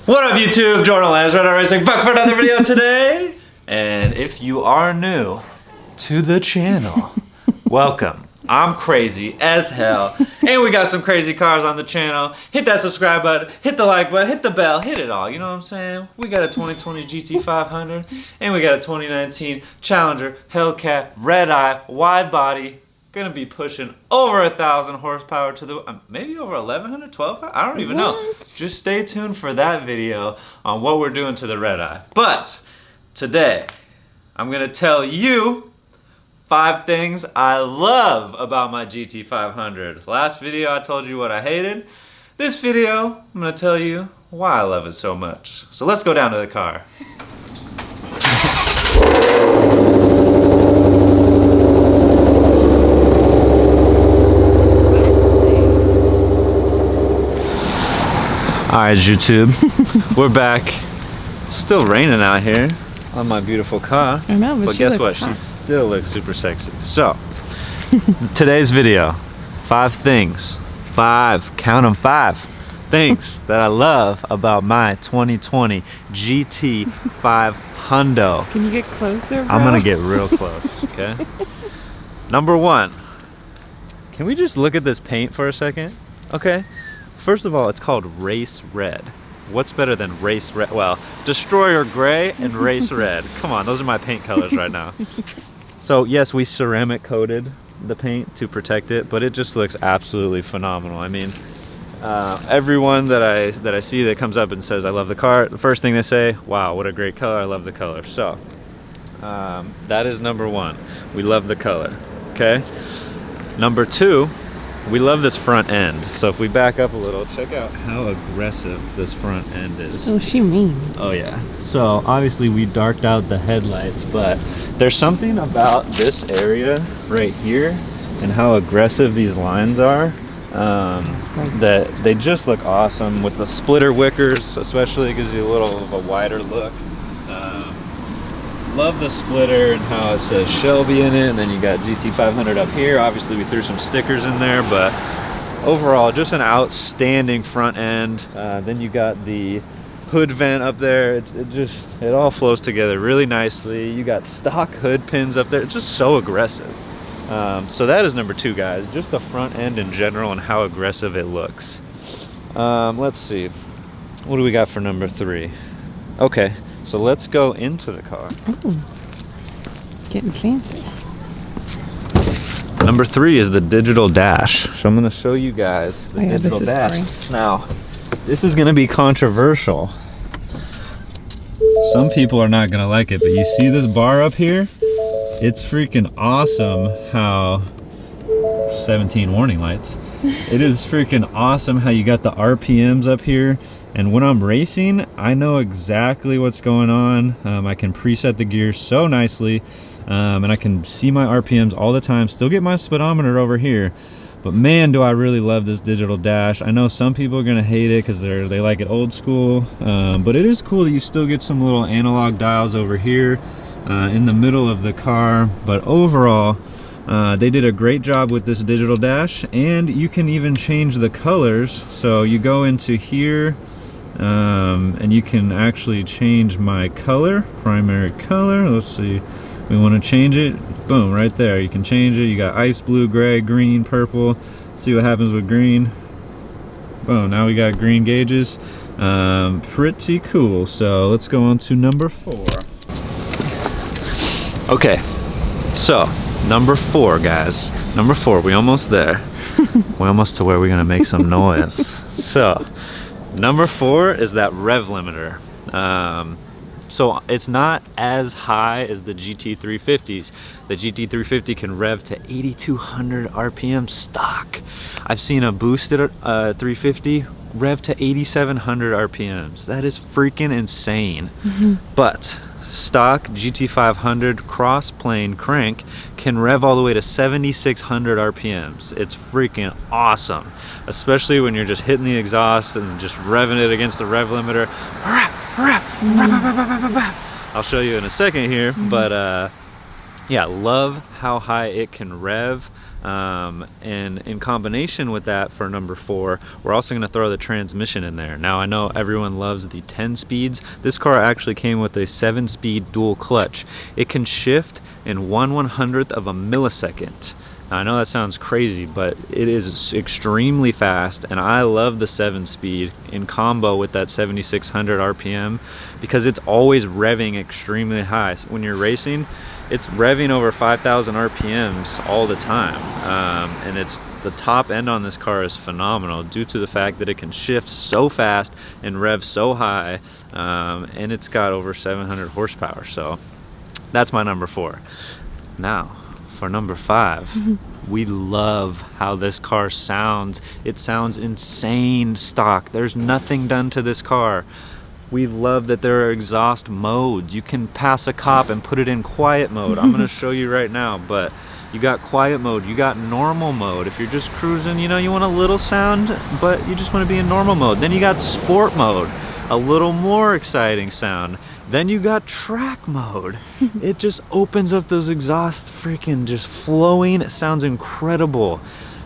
What up YouTube, Jordan Lance, Redeye Racing, back for another video today. And if you are new to the channel, welcome. I'm crazy as hell, and we got some crazy cars on the channel. Hit that subscribe button, hit the like button, hit the bell, hit it all, you know what I'm saying? We got a 2020 GT500, and we got a 2019 Challenger Hellcat redeye wide body. Gonna be pushing over 1,000 horsepower to the, maybe over 1,100, 1,200, I don't even know. Just stay tuned for that video on what we're doing to the redeye. But today, I'm gonna tell you 5 things I love about my GT500. Last video I told you what I hated. This video, I'm gonna tell you why I love it so much. So let's go down to the car. Alright YouTube, we're back. Still raining out here on my beautiful car. I know, but guess what? Hot. She still looks super sexy. So, today's video, 5 things, count them 5 things that I love about my 2020 GT500. Can you get closer, bro? I'm gonna get real close, okay? Number 1, can we just look at this paint for a second? Okay. First of all, it's called Race Red. What's better than Race Red? Well, Destroyer Gray and Race Red. Come on, those are my paint colors right now. So yes, we ceramic coated the paint to protect it, but it just looks absolutely phenomenal. I mean, everyone that I see that comes up and says I love the car, the first thing they say, wow, what a great color, I love the color. So that is number 1. We love the color, okay? Number 2, we love this front end. So if we back up a little, check out how aggressive this front end is. Oh, she mean. Oh yeah. So obviously we darked out the headlights, but there's something about this area right here and how aggressive these lines are that they just look awesome with the splitter wickers. Especially, it gives you a little of a wider look. Love the splitter and how it says Shelby in it, and then you got GT500 up here. Obviously we threw some stickers in there, but overall just an outstanding front end. Then you got the hood vent up there. It all flows together really nicely. You got stock hood pins up there. It's just so aggressive. So that is number 2, guys, just the front end in general and how aggressive it looks. Let's see, what do we got for number 3? Okay, so let's go into the car. Ooh, getting fancy. Number 3 is the digital dash. So I'm going to show you guys the digital dash. Now, this is going to be controversial. Some people are not going to like it, but you see this bar up here? It's freaking awesome how 17 warning lights. It is freaking awesome how you got the RPMs up here. And when I'm racing, I know exactly what's going on. I can preset the gear so nicely, and I can see my RPMs all the time. Still get my speedometer over here, but man, do I really love this digital dash. I know some people are gonna hate it because they like it old school, but it is cool that you still get some little analog dials over here in the middle of the car. But overall, they did a great job with this digital dash, and you can even change the colors. So you go into here, and you can actually change my color, primary color. Let's see, we want to change it, boom, right there. You can change it. You got ice blue, gray, green, purple. Let's see what happens with green. Boom, now we got green gauges. Pretty cool. So let's go on to number 4. Okay, so number 4, guys. Number 4, we almost there. We're almost to where we're gonna make some noise. So number 4 is that rev limiter. So it's not as high as the GT350s. The GT350 can rev to 8,200 RPM stock. I've seen a boosted 350 rev to 8,700 RPMs. That is freaking insane. But stock GT500 cross plane crank can rev all the way to 7,600 RPMs. It's freaking awesome, especially when you're just hitting the exhaust and just revving it against the rev limiter. I'll show you in a second here, but yeah, love how high it can rev. And in combination with that, for number 4, we're also going to throw the transmission in there. Now I know everyone loves the 10 speeds. This car actually came with a 7-speed dual clutch. It can shift in 1/100th of a millisecond. Now, I know that sounds crazy, but it is extremely fast, and I love the 7-speed in combo with that 7600 RPM because it's always revving extremely high. So when you're racing, it's revving over 5,000 RPMs all the time, and it's the top end on this car is phenomenal due to the fact that it can shift so fast and rev so high, and it's got over 700 horsepower. So that's my number 4. Now, for number 5, we love how this car sounds. It sounds insane stock. There's nothing done to this car. We love that there are exhaust modes. You can pass a cop and put it in quiet mode. I'm gonna show you right now, but you got quiet mode, you got normal mode. If you're just cruising, you know, you want a little sound, but you just wanna be in normal mode. Then you got sport mode, a little more exciting sound. Then you got track mode. It just opens up those exhausts, freaking just flowing. It sounds incredible.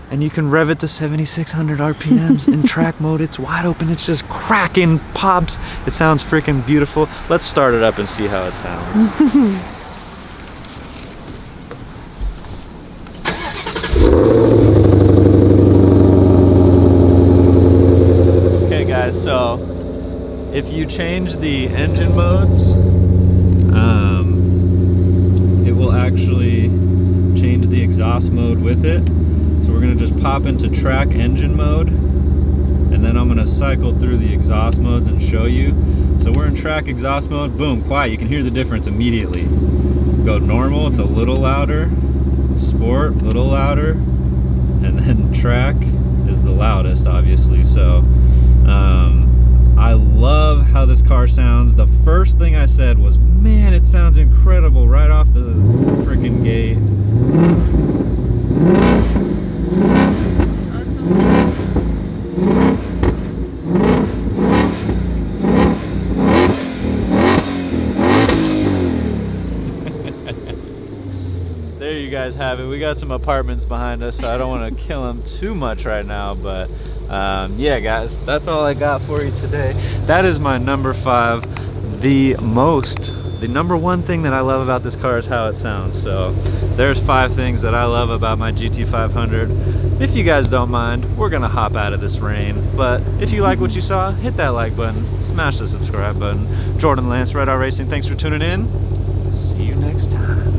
And you can rev it to 7,600 RPMs in track mode. It's wide open, it's just cracking, pops. It sounds freaking beautiful. Let's start it up and see how it sounds. Okay guys, so if you change the engine modes, it will actually change the exhaust mode with it. So we're gonna just pop into track engine mode, and then I'm gonna cycle through the exhaust modes and show you. So we're in track exhaust mode, boom, quiet. You can hear the difference immediately. Go normal, it's a little louder. Sport, a little louder. And then track is the loudest, obviously. So I love how this car sounds. The first thing I said was, man, it sounds incredible right off the freaking gate. There you guys have it. We got some apartments behind us, so I don't want to kill them too much right now, but yeah guys, that's all I got for you today. That is my number 5. The number 1 thing that I love about this car is how it sounds. So there's 5 things that I love about my GT500. If you guys don't mind, we're gonna hop out of this rain, but if you like what you saw, hit that like button, smash the subscribe button. Jordan Lance, Redeye Racing, thanks for tuning in. See you next time.